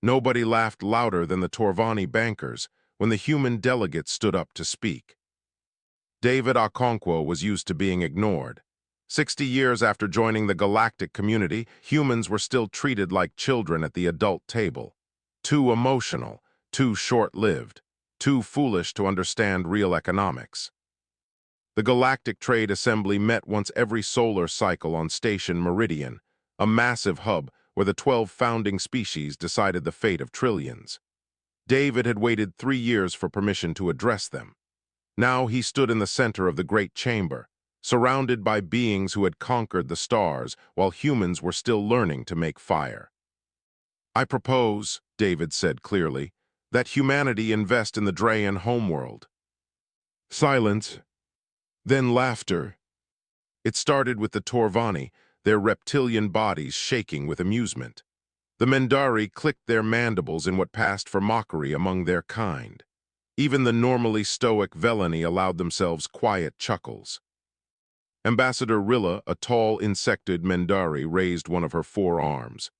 Nobody laughed louder than the Torvani bankers when the human delegates stood up to speak. David Okonkwo was used to being ignored. 60 years after joining the galactic community, humans were still treated like children at the adult table. Too emotional, too short-lived, too foolish to understand real economics. The Galactic Trade Assembly met once every solar cycle on Station Meridian, a massive hub where the 12 founding species decided the fate of trillions. David had waited 3 years for permission to address them. Now he stood in the center of the Great Chamber, surrounded by beings who had conquered the stars while humans were still learning to make fire. "I propose," David said clearly, "that humanity invest in the Drayan homeworld." Silence, then laughter. It started with the Torvani, their reptilian bodies shaking with amusement. The Mendari clicked their mandibles in what passed for mockery among their kind. Even the normally stoic Velani allowed themselves quiet chuckles. Ambassador Rilla, a tall, insected Mendari, raised one of her forearms.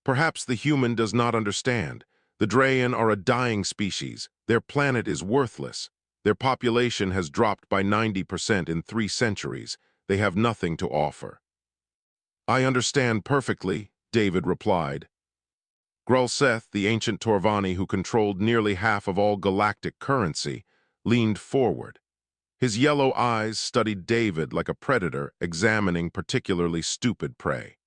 "Perhaps the human does not understand. The Drayan are a dying species. Their planet is worthless. Their population has dropped by 90% in 3 centuries. They have nothing to offer." "I understand perfectly," David replied. Grulseth, the ancient Torvani who controlled nearly half of all galactic currency, leaned forward. His yellow eyes studied David like a predator examining particularly stupid prey.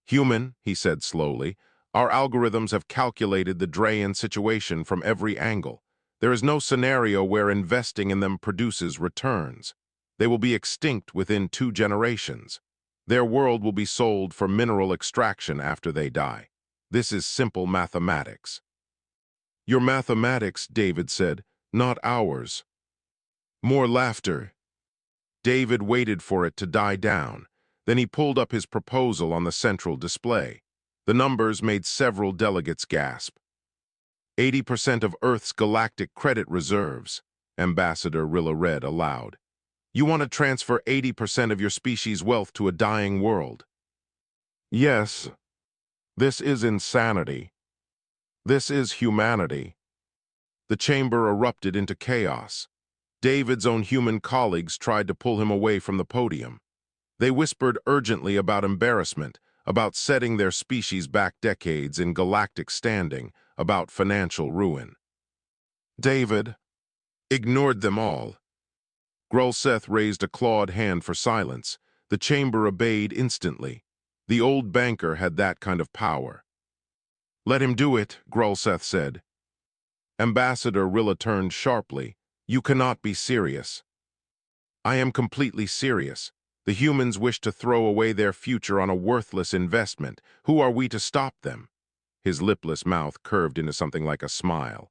"Human," he said slowly, "our algorithms have calculated the Drayan situation from every angle. There is no scenario where investing in them produces returns. They will be extinct within 2 generations. Their world will be sold for mineral extraction after they die. This is simple mathematics." "Your mathematics," David said, "not ours." More laughter. David waited for it to die down. Then he pulled up his proposal on the central display. The numbers made several delegates gasp. 80% of Earth's galactic credit reserves, Ambassador Rilla read aloud. "You want to transfer 80% of your species' wealth to a dying world?" "Yes. This is insanity. This is humanity." The chamber erupted into chaos. David's own human colleagues tried to pull him away from the podium. They whispered urgently about embarrassment, about setting their species back decades in galactic standing, about financial ruin. David ignored them all. Grulseth raised a clawed hand for silence. The chamber obeyed instantly. The old banker had that kind of power. "Let him do it," Grulseth said. Ambassador Rilla turned sharply. "You cannot be serious." "I am completely serious. The humans wish to throw away their future on a worthless investment. Who are we to stop them?" His lipless mouth curved into something like a smile.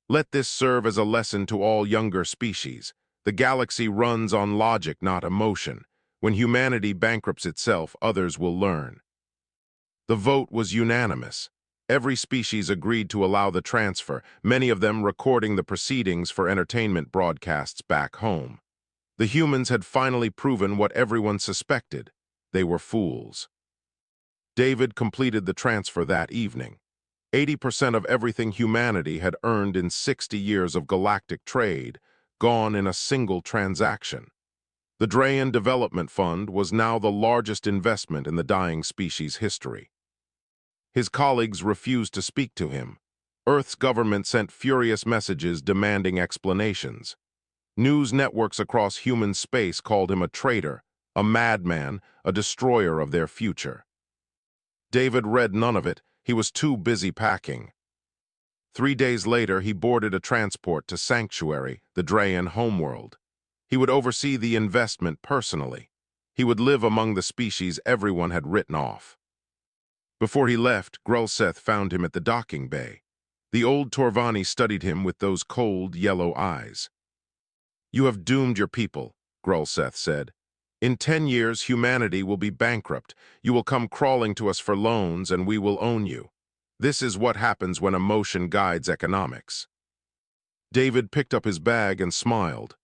"Let this serve as a lesson to all younger species. The galaxy runs on logic, not emotion. When humanity bankrupts itself, others will learn." The vote was unanimous. Every species agreed to allow the transfer, many of them recording the proceedings for entertainment broadcasts back home. The humans had finally proven what everyone suspected. They were fools. David completed the transfer that evening. 80% of everything humanity had earned in 60 years of galactic trade, gone in a single transaction. The Drayan Development Fund was now the largest investment in the dying species' history. His colleagues refused to speak to him. Earth's government sent furious messages demanding explanations. News networks across human space called him a traitor, a madman, a destroyer of their future. David read none of it. He was too busy packing. 3 days later, he boarded a transport to Sanctuary, the Drayan homeworld. He would oversee the investment personally. He would live among the species everyone had written off. Before he left, Grulseth found him at the docking bay. The old Torvani studied him with those cold, yellow eyes. "You have doomed your people," Grulseth said. "In 10 years, humanity will be bankrupt. You will come crawling to us for loans, and we will own you. This is what happens when emotion guides economics." David picked up his bag and smiled.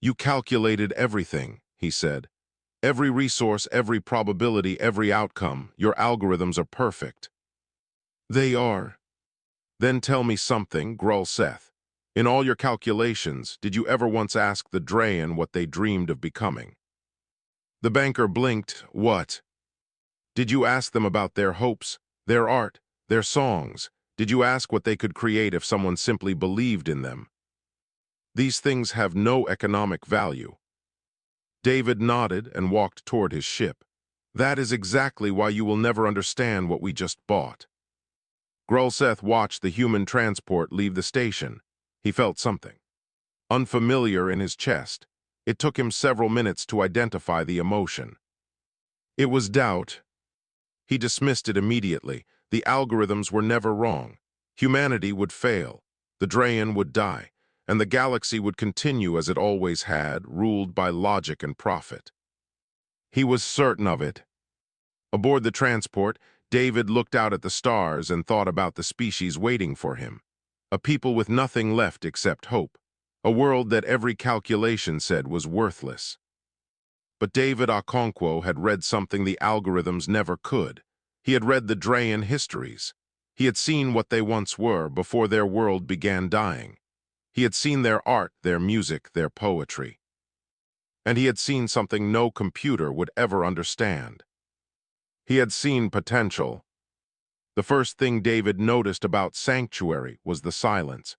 "You calculated everything," he said. "Every resource, every probability, every outcome. Your algorithms are perfect." They are. Then tell me something, Grull Seth. In all your calculations, did you ever once ask the Draen what they dreamed of becoming? The banker blinked. What? Did you ask them about their hopes, their art, their songs? Did you ask what they could create if someone simply believed in them? These things have no economic value. David nodded and walked toward his ship. That is exactly why you will never understand what we just bought. Grulseth watched the human transport leave the station. He felt something unfamiliar in his chest. It took him several minutes to identify the emotion. It was doubt. He dismissed it immediately. The algorithms were never wrong. Humanity would fail. The Draen would die, and the galaxy would continue as it always had, ruled by logic and profit. He was certain of it. Aboard the transport, David looked out at the stars and thought about the species waiting for him. A people with nothing left except hope. A world that every calculation said was worthless. But David Okonkwo had read something the algorithms never could. He had read the Draen histories. He had seen what they once were before their world began dying. He had seen their art, their music, their poetry. And he had seen something no computer would ever understand. He had seen potential. The first thing David noticed about Sanctuary was the silence.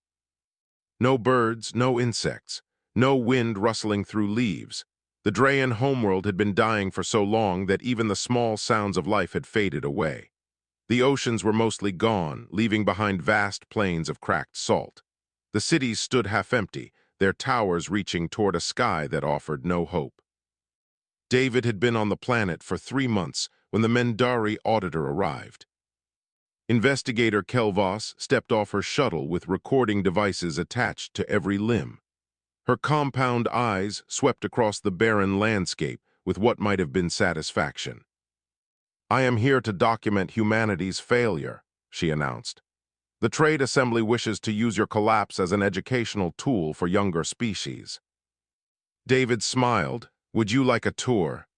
No birds, no insects, no wind rustling through leaves. The Draen homeworld had been dying for so long that even the small sounds of life had faded away. The oceans were mostly gone, leaving behind vast plains of cracked salt. The cities stood half empty, their towers reaching toward a sky that offered no hope. David had been on the planet for 3 months when the Mendari auditor arrived. Investigator Kelvos stepped off her shuttle with recording devices attached to every limb. Her compound eyes swept across the barren landscape with what might have been satisfaction. "I am here to document humanity's failure," she announced. "The Trade Assembly wishes to use your collapse as an educational tool for younger species." David smiled. "Would you like a tour?"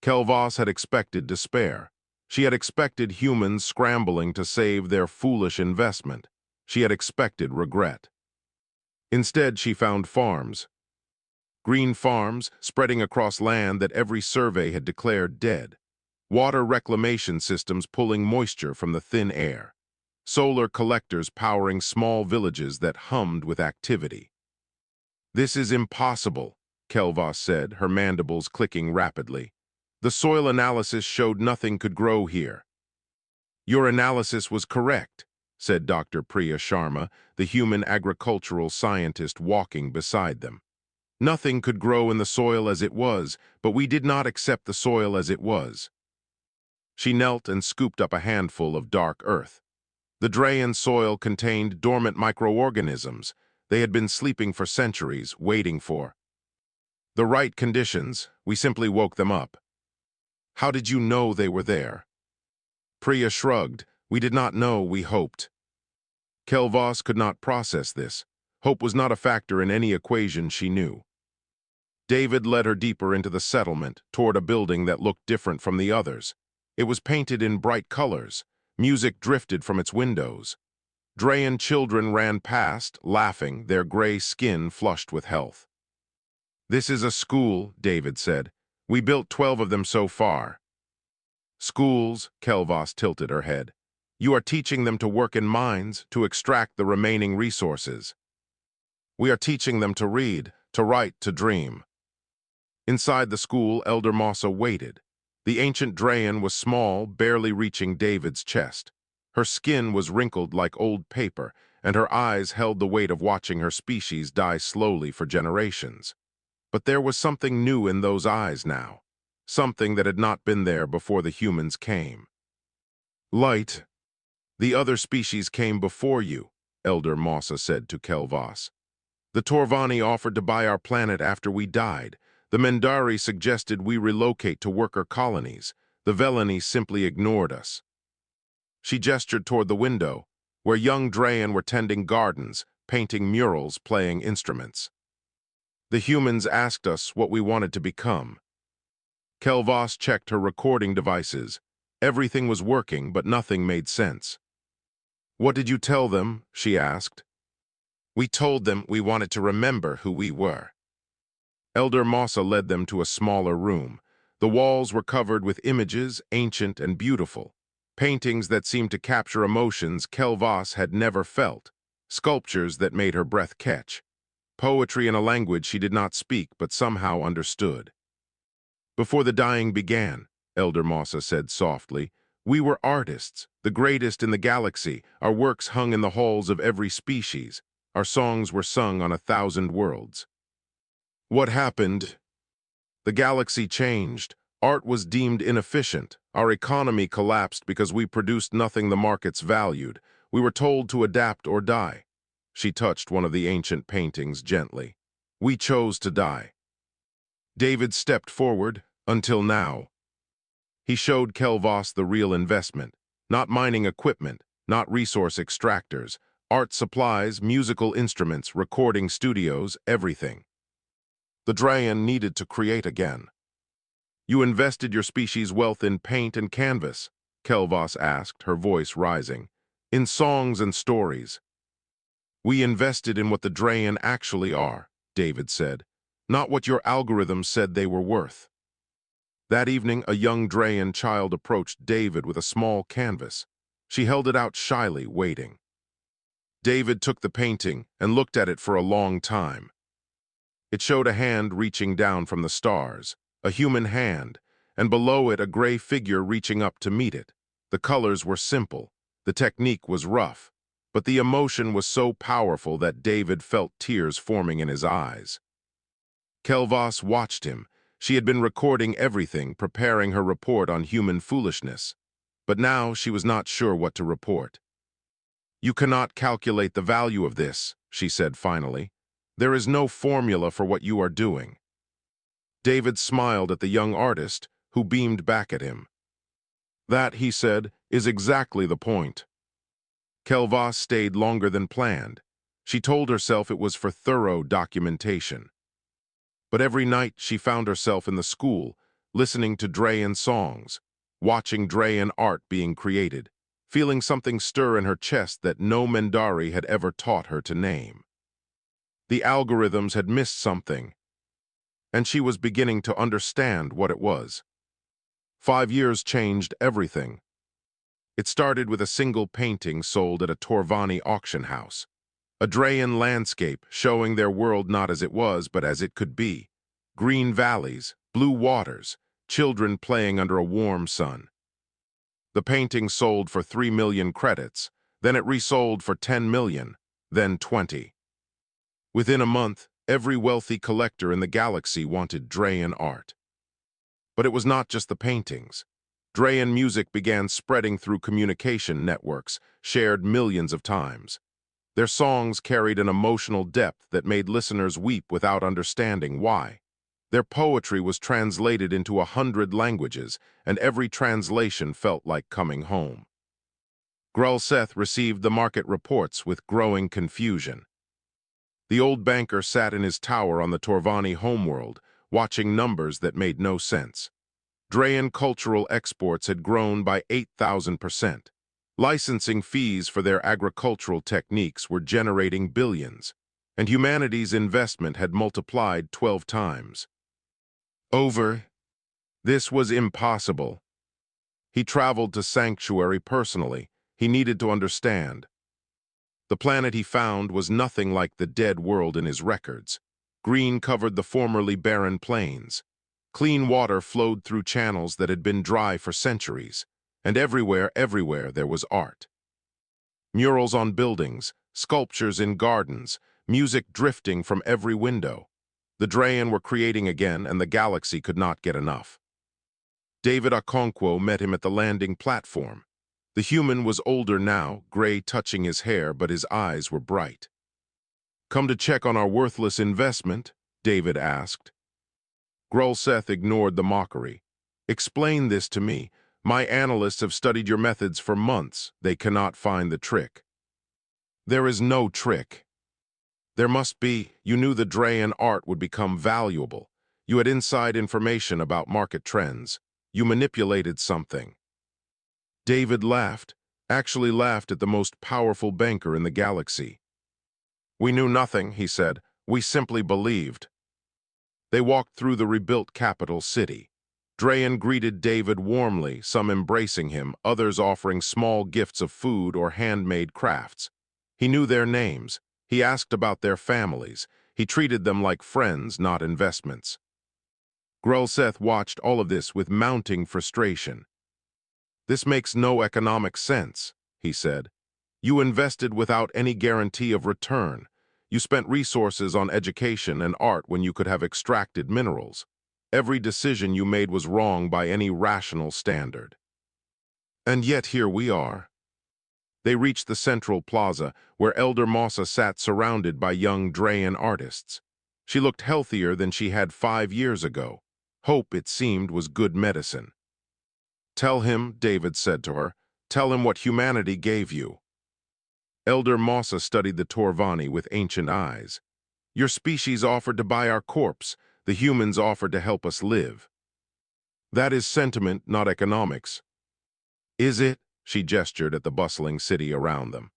Kelvos had expected despair. She had expected humans scrambling to save their foolish investment. She had expected regret. Instead, she found farms. Green farms spreading across land that every survey had declared dead. Water reclamation systems pulling moisture from the thin air. Solar collectors powering small villages that hummed with activity. "This is impossible," Kelvos said, her mandibles clicking rapidly. "The soil analysis showed nothing could grow here." "Your analysis was correct," said Dr. Priya Sharma, the human agricultural scientist walking beside them. "Nothing could grow in the soil as it was, but we did not accept the soil as it was." She knelt and scooped up a handful of dark earth. The Draen soil contained dormant microorganisms. They had been sleeping for centuries, waiting for the right conditions. We simply woke them up. "How did you know they were there?" Priya shrugged. "We did not know, we hoped." Kelvos could not process this. Hope was not a factor in any equation she knew. David led her deeper into the settlement, toward a building that looked different from the others. It was painted in bright colors. Music drifted from its windows. Draen children ran past, laughing, their gray skin flushed with health. "This is a school," David said. "We built 12 of them so far." "Schools," Kelvos tilted her head. "You are teaching them to work in mines, to extract the remaining resources. We are teaching them to read, to write, to dream." Inside the school, Elder Mossa waited. The ancient Draen was small, barely reaching David's chest. Her skin was wrinkled like old paper, and her eyes held the weight of watching her species die slowly for generations. But there was something new in those eyes now, something that had not been there before the humans came. "Light. The other species came before you," Elder Mossa said to Kelvos. "The Torvani offered to buy our planet after we died. The Mendari suggested we relocate to worker colonies. The Velani simply ignored us." She gestured toward the window, where young Draen were tending gardens, painting murals, playing instruments. "The humans asked us what we wanted to become." Kelvos checked her recording devices. Everything was working, but nothing made sense. "What did you tell them?" she asked. "We told them we wanted to remember who we were." Elder Mossa led them to a smaller room. The walls were covered with images, ancient and beautiful, paintings that seemed to capture emotions Kelvas had never felt, sculptures that made her breath catch, poetry in a language she did not speak but somehow understood. "Before the dying began," Elder Mossa said softly, "we were artists, the greatest in the galaxy. Our works hung in the halls of every species. Our songs were sung on 1,000 worlds. What happened? The galaxy changed. Art was deemed inefficient. Our economy collapsed because we produced nothing the markets valued. We were told to adapt or die." She touched one of the ancient paintings gently. "We chose to die." David stepped forward. "Until now." He showed Kelvas the real investment. Not mining equipment, not resource extractors, art supplies, musical instruments, recording studios, everything. The Drayan needed to create again. "You invested your species' wealth in paint and canvas?" Kelvas asked, her voice rising. "In songs and stories." "We invested in what the Drayan actually are," David said, "not what your algorithms said they were worth." That evening, a young Drayan child approached David with a small canvas. She held it out shyly, waiting. David took the painting and looked at it for a long time. It showed a hand reaching down from the stars, a human hand, and below it a gray figure reaching up to meet it. The colors were simple, the technique was rough, but the emotion was so powerful that David felt tears forming in his eyes. Kelvas watched him. She had been recording everything, preparing her report on human foolishness. But now she was not sure what to report. "You cannot calculate the value of this," she said finally. "There is no formula for what you are doing." David smiled at the young artist, who beamed back at him. "That," he said, "is exactly the point." Kelvas stayed longer than planned. She told herself it was for thorough documentation. But every night she found herself in the school, listening to Drayan songs, watching Drayan art being created, feeling something stir in her chest that no Mendari had ever taught her to name. The algorithms had missed something, and she was beginning to understand what it was. 5 years changed everything. It started with a single painting sold at a Torvani auction house. A Drayan landscape showing their world not as it was, but as it could be. Green valleys, blue waters, children playing under a warm sun. The painting sold for 3 million credits, then it resold for 10 million, then 20. Within a month, every wealthy collector in the galaxy wanted Drayan art. But it was not just the paintings. Drayan music began spreading through communication networks, shared millions of times. Their songs carried an emotional depth that made listeners weep without understanding why. Their poetry was translated into 100 languages, and every translation felt like coming home. Grulseth received the market reports with growing confusion. The old banker sat in his tower on the Torvani homeworld, watching numbers that made no sense. Drayan cultural exports had grown by 8,000%. Licensing fees for their agricultural techniques were generating billions, and humanity's investment had multiplied 12 times. This was impossible. He traveled to Sanctuary personally. He needed to understand. The planet he found was nothing like the dead world in his records. Green covered the formerly barren plains. Clean water flowed through channels that had been dry for centuries. And everywhere there was art. Murals on buildings, sculptures in gardens, music drifting from every window. The Drayan were creating again, and the galaxy could not get enough. David Okonkwo met him at the landing platform. The human was older now, gray touching his hair, but his eyes were bright. "Come to check on our worthless investment?" David asked. Grulseth ignored the mockery. "Explain this to me. My analysts have studied your methods for months. They cannot find the trick." "There is no trick." "There must be. You knew the Drayan art would become valuable. You had inside information about market trends. You manipulated something." David laughed. actually laughed at the most powerful banker in the galaxy. "We knew nothing," he said. "We simply believed." They walked through the rebuilt capital city. Drayan greeted David warmly, some embracing him, others offering small gifts of food or handmade crafts. He knew their names. He asked about their families. He treated them like friends, not investments. Grulseth watched all of this with mounting frustration. "This makes no economic sense," he said. "You invested without any guarantee of return. You spent resources on education and art when you could have extracted minerals. Every decision you made was wrong by any rational standard. And yet here we are." They reached the central plaza, where Elder Mossa sat surrounded by young Drayan artists. She looked healthier than she had 5 years ago. Hope, it seemed, was good medicine. "Tell him," David said to her, "tell him what humanity gave you." Elder Mossa studied the Torvani with ancient eyes. "Your species offered to buy our corpse. The humans offered to help us live." "That is sentiment, not economics." "Is it?" She gestured at the bustling city around them.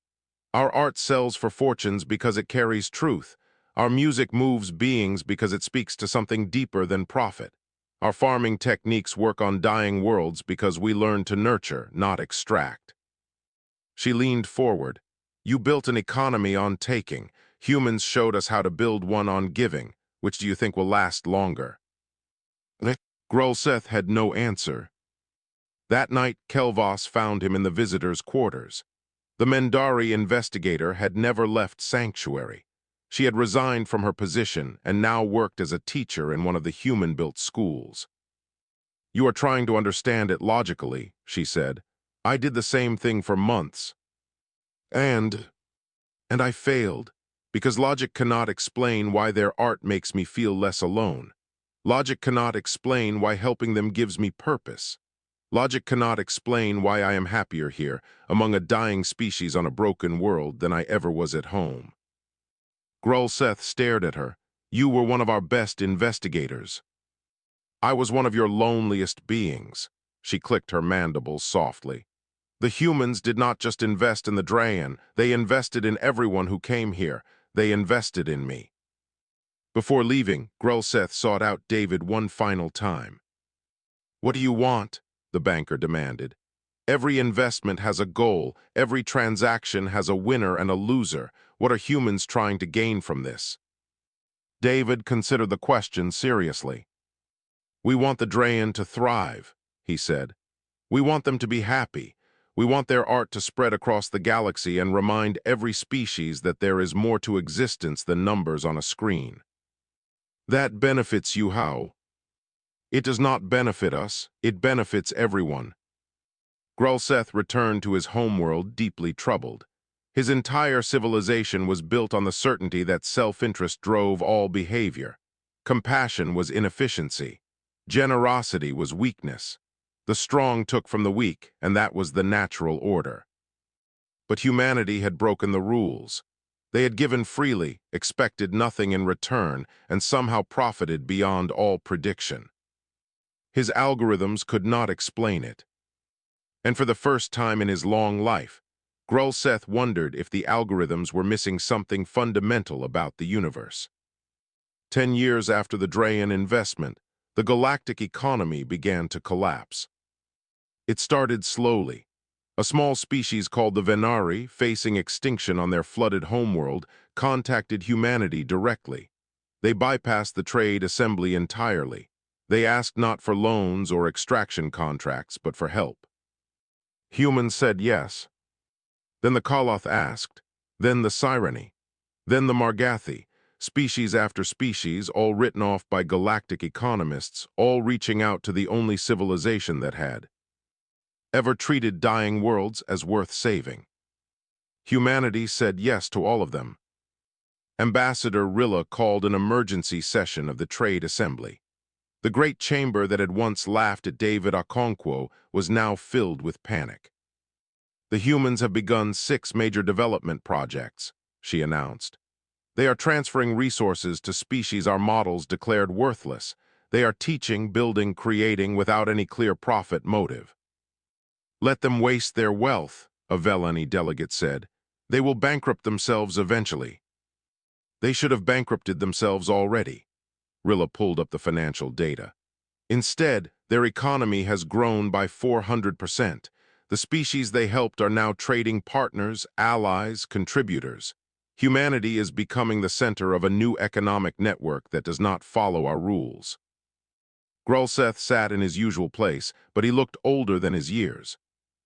"Our art sells for fortunes because it carries truth. Our music moves beings because it speaks to something deeper than profit. Our farming techniques work on dying worlds because we learn to nurture, not extract." She leaned forward. "You built an economy on taking. Humans showed us how to build one on giving. Which do you think will last longer?" Grulseth had no answer. That night, Kelvos found him in the visitors' quarters. The Mendari investigator had never left Sanctuary. She had resigned from her position and now worked as a teacher in one of the human-built schools. "You are trying to understand it logically," she said. "I did the same thing for months. And I failed, because logic cannot explain why their art makes me feel less alone. Logic cannot explain why helping them gives me purpose. Logic cannot explain why I am happier here, among a dying species on a broken world, than I ever was at home." Grulseth stared at her. "You were one of our best investigators." "I was one of your loneliest beings." She clicked her mandibles softly. "The humans did not just invest in the Drayan, they invested in everyone who came here. They invested in me." Before leaving, Grulseth sought out David one final time. "What do you want?" the banker demanded. "Every investment has a goal. Every transaction has a winner and a loser. What are humans trying to gain from this?" David considered the question seriously. "We want the Drayan to thrive," he said. "We want them to be happy. We want their art to spread across the galaxy and remind every species that there is more to existence than numbers on a screen." "That benefits you how?" "It does not benefit us. It benefits everyone." Grulseth returned to his homeworld deeply troubled. His entire civilization was built on the certainty that self-interest drove all behavior. Compassion was inefficiency. Generosity was weakness. The strong took from the weak, and that was the natural order. But humanity had broken the rules. They had given freely, expected nothing in return, and somehow profited beyond all prediction. His algorithms could not explain it. And for the first time in his long life, Grulseth wondered if the algorithms were missing something fundamental about the universe. 10 years after the Drayan investment, the galactic economy began to collapse. It started slowly. A small species called the Venari, facing extinction on their flooded homeworld, contacted humanity directly. They bypassed the trade assembly entirely. They asked not for loans or extraction contracts, but for help. Humans said yes. Then the Koloth asked. Then the Sireni. Then the Margathi. Species after species, all written off by galactic economists, all reaching out to the only civilization that had ever treated dying worlds as worth saving. Humanity said yes to all of them. Ambassador Rilla called an emergency session of the Trade Assembly. The great chamber that had once laughed at David Okonkwo was now filled with panic. "The humans have begun 6 major development projects," she announced. "They are transferring resources to species our models declared worthless. They are teaching, building, creating without any clear profit motive." "Let them waste their wealth," a Velani delegate said. They will bankrupt themselves eventually. They should have bankrupted themselves already. Rilla pulled up the financial data. Instead, their economy has grown by 400%. The species they helped are now trading partners, allies, contributors. Humanity is becoming the center of a new economic network that does not follow our rules. Grulseth sat in his usual place, but he looked older than his years.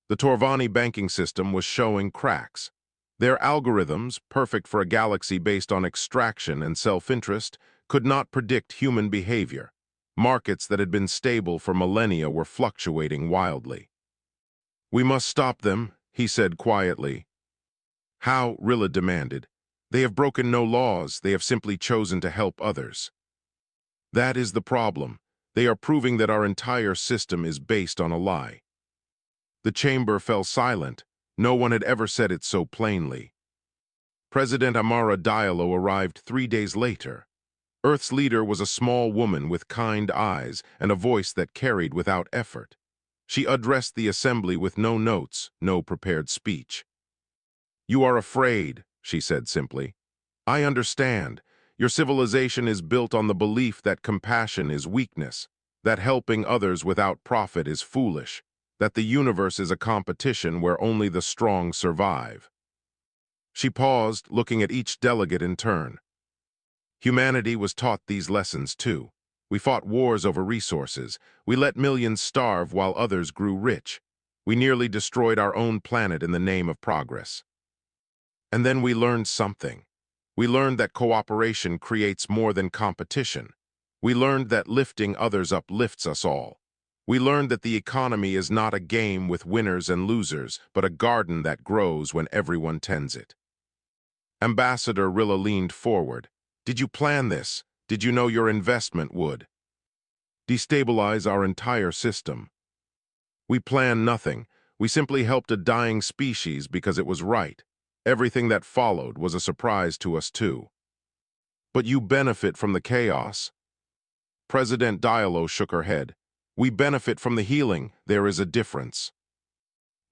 The Torvani banking system was showing cracks. Their algorithms, perfect for a galaxy based on extraction and self-interest, could not predict human behavior. Markets that had been stable for millennia were fluctuating wildly. "We must stop them," he said quietly. "How?" Rilla demanded. "They have broken no laws, they have simply chosen to help others." "That is the problem. They are proving that our entire system is based on a lie." The chamber fell silent. No one had ever said it so plainly. President Amara Diallo arrived 3 days later. Earth's leader was a small woman with kind eyes and a voice that carried without effort. She addressed the assembly with no notes, no prepared speech. "You are afraid," she said simply. "I understand. Your civilization is built on the belief that compassion is weakness, that helping others without profit is foolish, that the universe is a competition where only the strong survive." She paused, looking at each delegate in turn. Humanity was taught these lessons too. We fought wars over resources. We let millions starve while others grew rich. We nearly destroyed our own planet in the name of progress. And then we learned something. We learned that cooperation creates more than competition. We learned that lifting others up lifts us all. We learned that the economy is not a game with winners and losers, but a garden that grows when everyone tends it. Ambassador Rilla leaned forward. "Did you plan this? Did you know your investment would destabilize our entire system?" "We planned nothing. We simply helped a dying species because it was right. Everything that followed was a surprise to us too." "But you benefit from the chaos." President Diallo shook her head. "We benefit from the healing. There is a difference."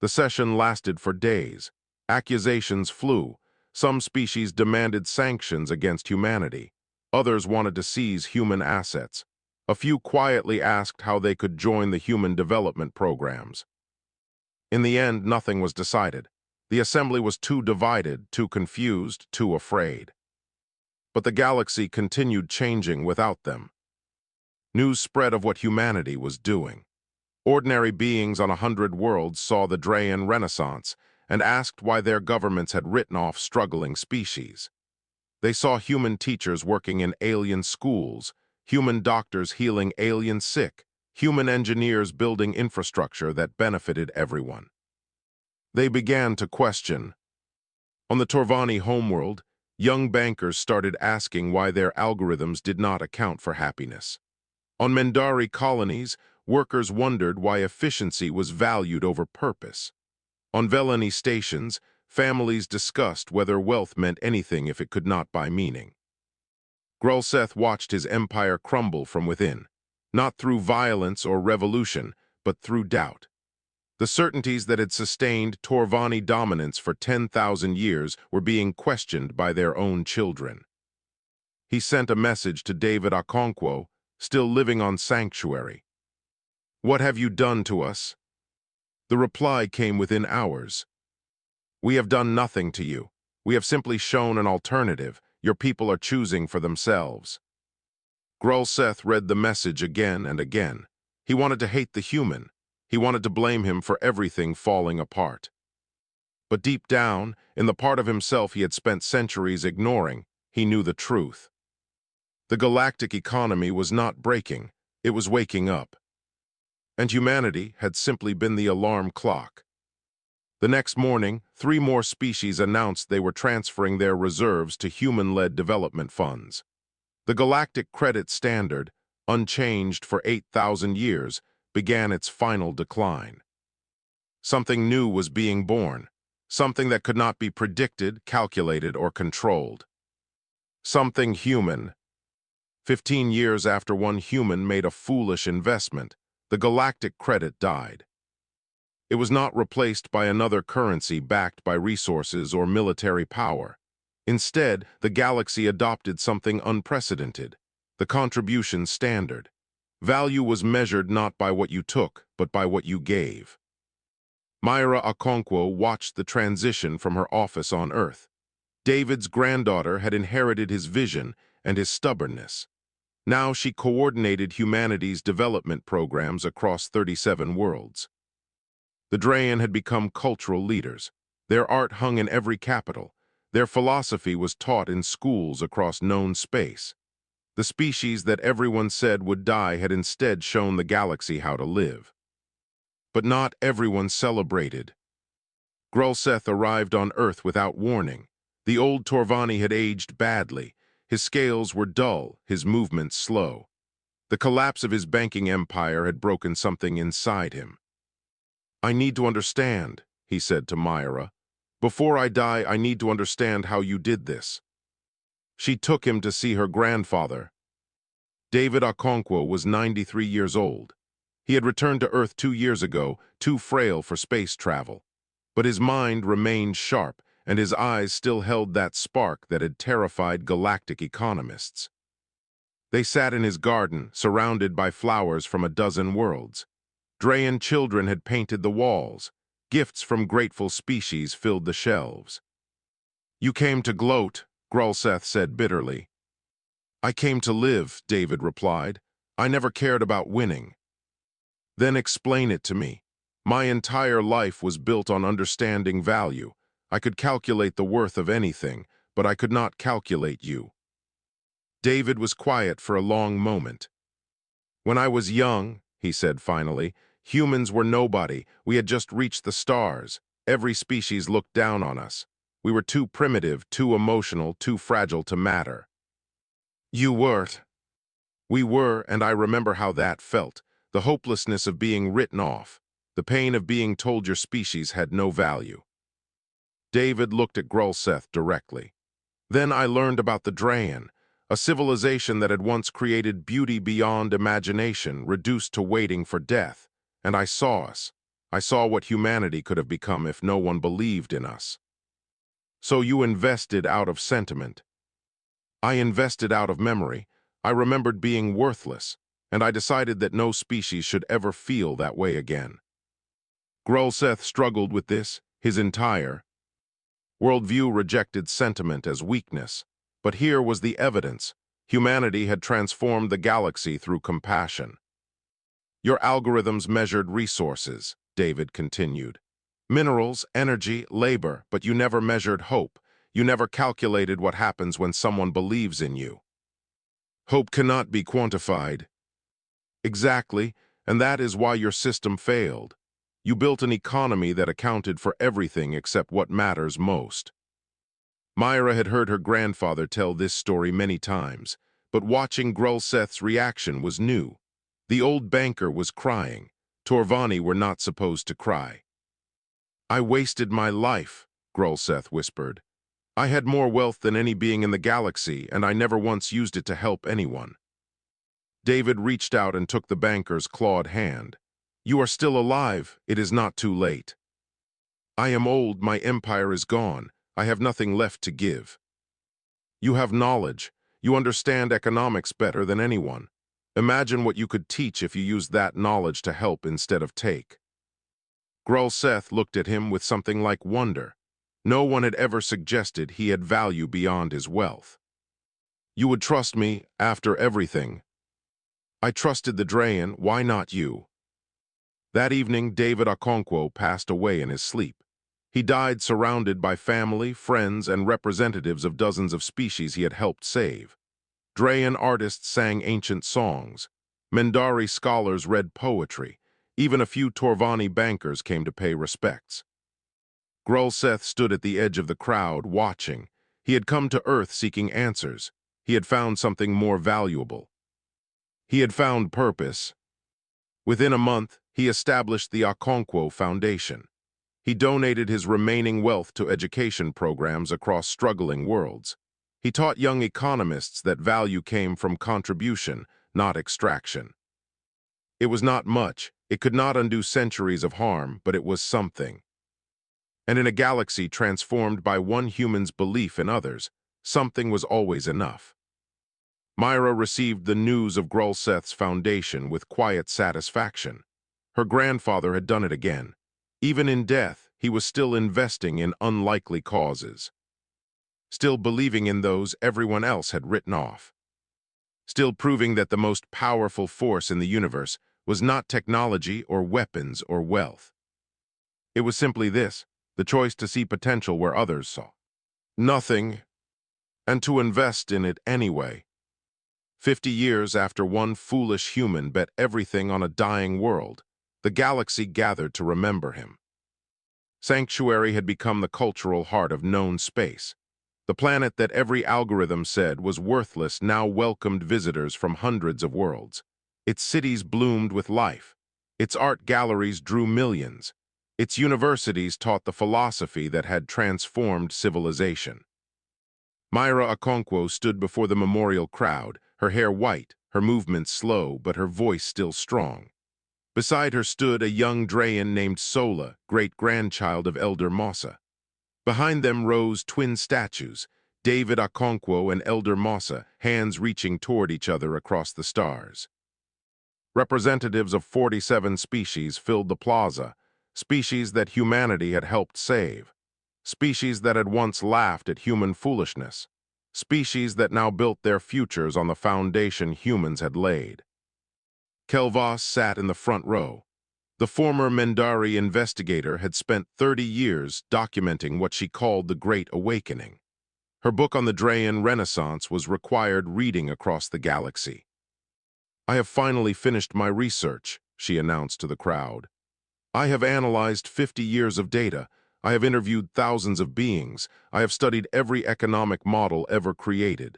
The session lasted for days. Accusations flew. Some species demanded sanctions against humanity. Others wanted to seize human assets. A few quietly asked how they could join the human development programs. In the end, nothing was decided. The assembly was too divided, too confused, too afraid. But the galaxy continued changing without them. News spread of what humanity was doing. Ordinary beings on 100 worlds saw the Drayan Renaissance and asked why their governments had written off struggling species. They saw human teachers working in alien schools, human doctors healing alien sick, human engineers building infrastructure that benefited everyone. They began to question. On the Torvani homeworld, young bankers started asking why their algorithms did not account for happiness. On Mendari colonies, workers wondered why efficiency was valued over purpose. On Velani stations, families discussed whether wealth meant anything if it could not buy meaning. Grulseth watched his empire crumble from within, not through violence or revolution, but through doubt. The certainties that had sustained Torvani dominance for 10,000 years were being questioned by their own children. He sent a message to David Okonkwo, still living on Sanctuary. "What have you done to us?" The reply came within hours. "We have done nothing to you. We have simply shown an alternative. Your people are choosing for themselves." Grulseth read the message again and again. He wanted to hate the human. He wanted to blame him for everything falling apart. But deep down, in the part of himself he had spent centuries ignoring, he knew the truth. The galactic economy was not breaking. It was waking up. And humanity had simply been the alarm clock. The next morning, 3 more species announced they were transferring their reserves to human-led development funds. The galactic credit standard, unchanged for 8,000 years, began its final decline. Something new was being born, something that could not be predicted, calculated, or controlled. Something human. 15 years after one human made a foolish investment, the galactic credit died. It was not replaced by another currency backed by resources or military power. Instead, the galaxy adopted something unprecedented, the contribution standard. Value was measured not by what you took, but by what you gave. Myra Okonkwo watched the transition from her office on Earth. David's granddaughter had inherited his vision and his stubbornness. Now she coordinated humanity's development programs across 37 worlds. The Drayan had become cultural leaders. Their art hung in every capital. Their philosophy was taught in schools across known space. The species that everyone said would die had instead shown the galaxy how to live. But not everyone celebrated. Grulseth arrived on Earth without warning. The old Torvani had aged badly. His scales were dull, his movements slow. The collapse of his banking empire had broken something inside him. "I need to understand," he said to Myra. "Before I die, I need to understand how you did this." She took him to see her grandfather. David Okonkwo was 93 years old. He had returned to Earth 2 years ago, too frail for space travel. But his mind remained sharp, and his eyes still held that spark that had terrified galactic economists. They sat in his garden, surrounded by flowers from a dozen worlds. Drayan children had painted the walls. Gifts from grateful species filled the shelves. "You came to gloat," Grulseth said bitterly. "I came to live," David replied. "I never cared about winning." "Then explain it to me. My entire life was built on understanding value. I could calculate the worth of anything, but I could not calculate you." David was quiet for a long moment. "When I was young," he said finally, "humans were nobody. We had just reached the stars. Every species looked down on us. We were too primitive, too emotional, too fragile to matter." "You weren't." "We were, and I remember how that felt. The hopelessness of being written off. The pain of being told your species had no value." David looked at Grulseth directly. "Then I learned about the Drayan, a civilization that had once created beauty beyond imagination, reduced to waiting for death. And I saw us. I saw what humanity could have become if no one believed in us." "So you invested out of sentiment." "I invested out of memory. I remembered being worthless, and I decided that no species should ever feel that way again." Grulseth struggled with this. His entire worldview rejected sentiment as weakness. But here was the evidence. Humanity had transformed the galaxy through compassion. "Your algorithms measured resources," David continued. "Minerals, energy, labor, but you never measured hope. You never calculated what happens when someone believes in you." "Hope cannot be quantified." "Exactly, and that is why your system failed. You built an economy that accounted for everything except what matters most." Myra had heard her grandfather tell this story many times, but watching Grulseth's reaction was new. The old banker was crying. Torvani were not supposed to cry. "I wasted my life," Grulseth whispered. "I had more wealth than any being in the galaxy, and I never once used it to help anyone." David reached out and took the banker's clawed hand. "You are still alive. It is not too late." "I am old. My empire is gone. I have nothing left to give." "You have knowledge. You understand economics better than anyone. Imagine what you could teach if you used that knowledge to help instead of take." Grulseth looked at him with something like wonder. No one had ever suggested he had value beyond his wealth. "You would trust me after everything." "I trusted the Drayan. Why not you?" That evening, David Okonkwo passed away in his sleep. He died surrounded by family, friends, and representatives of dozens of species he had helped save. Drayan artists sang ancient songs. Mendari scholars read poetry. Even a few Torvani bankers came to pay respects. Grulseth stood at the edge of the crowd, watching. He had come to Earth seeking answers. He had found something more valuable. He had found purpose. Within a month, he established the Okonkwo Foundation. He donated his remaining wealth to education programs across struggling worlds. He taught young economists that value came from contribution, not extraction. It was not much. It could not undo centuries of harm, but it was something. And in a galaxy transformed by one human's belief in others, something was always enough. Myra received the news of Grulseth's foundation with quiet satisfaction. Her grandfather had done it again. Even in death, he was still investing in unlikely causes. Still believing in those everyone else had written off. Still proving that the most powerful force in the universe was not technology or weapons or wealth. It was simply this, the choice to see potential where others saw nothing, and to invest in it anyway. 50 years after one foolish human bet everything on a dying world, the galaxy gathered to remember him. Sanctuary had become the cultural heart of known space. The planet that every algorithm said was worthless now welcomed visitors from hundreds of worlds. Its cities bloomed with life. Its art galleries drew millions. Its universities taught the philosophy that had transformed civilization. Myra Okonkwo stood before the memorial crowd, her hair white, her movements slow, but her voice still strong. Beside her stood a young Drayan named Sola, great-grandchild of Elder Mossa. Behind them rose twin statues, David Okonkwo and Elder Mossa, hands reaching toward each other across the stars. Representatives of 47 species filled the plaza, species that humanity had helped save, species that had once laughed at human foolishness, species that now built their futures on the foundation humans had laid. Kelvas sat in the front row. The former Mendari investigator had spent 30 years documenting what she called the Great Awakening. Her book on the Drayan Renaissance was required reading across the galaxy. "I have finally finished my research," she announced to the crowd. "I have analyzed 50 years of data. I have interviewed thousands of beings. I have studied every economic model ever created."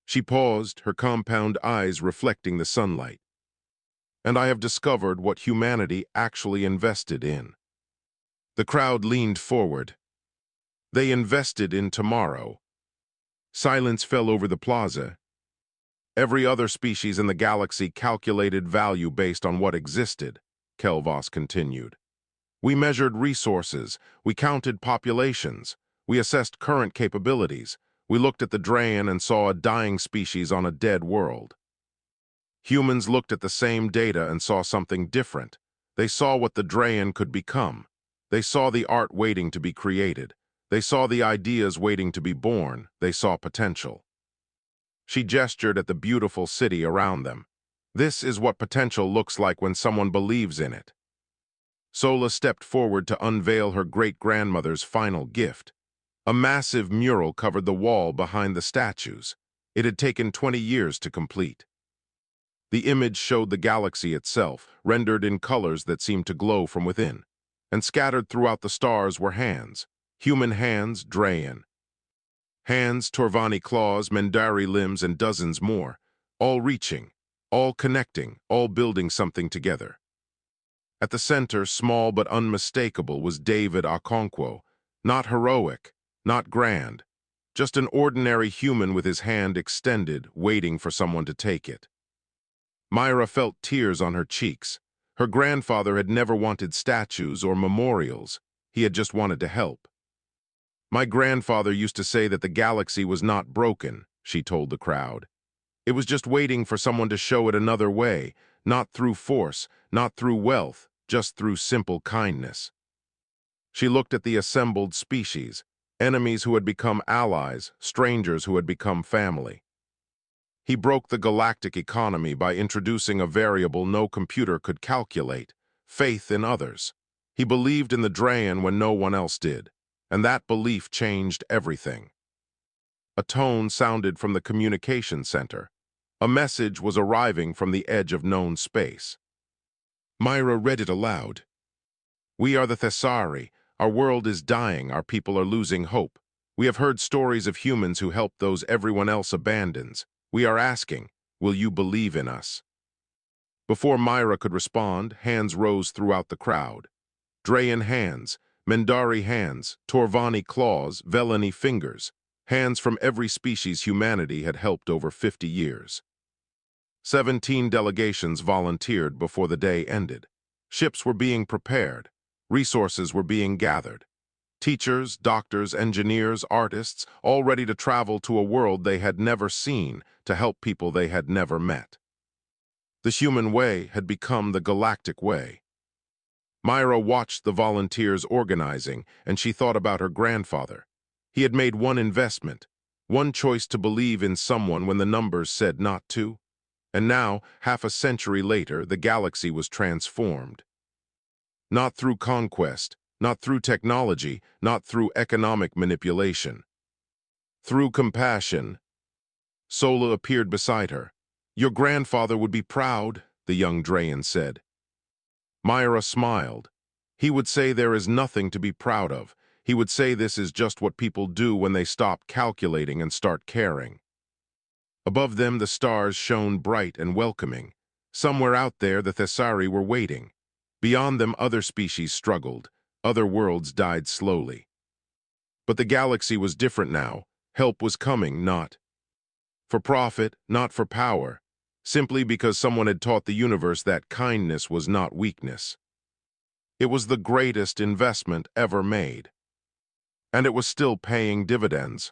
She paused, her compound eyes reflecting the sunlight. "And I have discovered what humanity actually invested in." The crowd leaned forward. They invested in tomorrow. Silence fell over the plaza. Every other species in the galaxy calculated value based on what existed, Kelvas continued. "We measured resources, we counted populations, we assessed current capabilities, we looked at the Drayan and saw a dying species on a dead world. Humans looked at the same data and saw something different. They saw what the Drayan could become. They saw the art waiting to be created. They saw the ideas waiting to be born. They saw potential." She gestured at the beautiful city around them. "This is what potential looks like when someone believes in it." Sola stepped forward to unveil her great-grandmother's final gift. A massive mural covered the wall behind the statues. It had taken 20 years to complete. The image showed the galaxy itself, rendered in colors that seemed to glow from within. And scattered throughout the stars were hands. Human hands, Drayan. Hands, Torvani claws, Mendari limbs, and dozens more. All reaching, all connecting, all building something together. At the center, small but unmistakable, was David Okonkwo. Not heroic, not grand. Just an ordinary human with his hand extended, waiting for someone to take it. Myra felt tears on her cheeks. Her grandfather had never wanted statues or memorials. He had just wanted to help. "My grandfather used to say that the galaxy was not broken," she told the crowd. "It was just waiting for someone to show it another way, not through force, not through wealth, just through simple kindness." She looked at the assembled species, enemies who had become allies, strangers who had become family. He broke the galactic economy by introducing a variable no computer could calculate, faith in others. He believed in the Drayan when no one else did, and that belief changed everything. A tone sounded from the communication center. A message was arriving from the edge of known space. Myra read it aloud. "We are the Thessari. Our world is dying. Our people are losing hope. We have heard stories of humans who help those everyone else abandons. We are asking, will you believe in us?" Before Myra could respond, hands rose throughout the crowd. Drayan hands, Mendari hands, Torvani claws, Velani fingers, hands from every species humanity had helped over 50 years. 17 delegations volunteered before the day ended. Ships were being prepared. Resources were being gathered. Teachers, doctors, engineers, artists, all ready to travel to a world they had never seen to help people they had never met. The human way had become the galactic way. Myra watched the volunteers organizing, and she thought about her grandfather. He had made one investment, one choice to believe in someone when the numbers said not to. And now, half a century later, the galaxy was transformed. Not through conquest, not through technology, not through economic manipulation. Through compassion. Sola appeared beside her. "Your grandfather would be proud," the young Drayan said. Myra smiled. "He would say there is nothing to be proud of. He would say this is just what people do when they stop calculating and start caring." Above them, the stars shone bright and welcoming. Somewhere out there, the Thessari were waiting. Beyond them, other species struggled. Other worlds died slowly. But the galaxy was different now. Help was coming, not for profit, not for power, simply because someone had taught the universe that kindness was not weakness. It was the greatest investment ever made. And it was still paying dividends.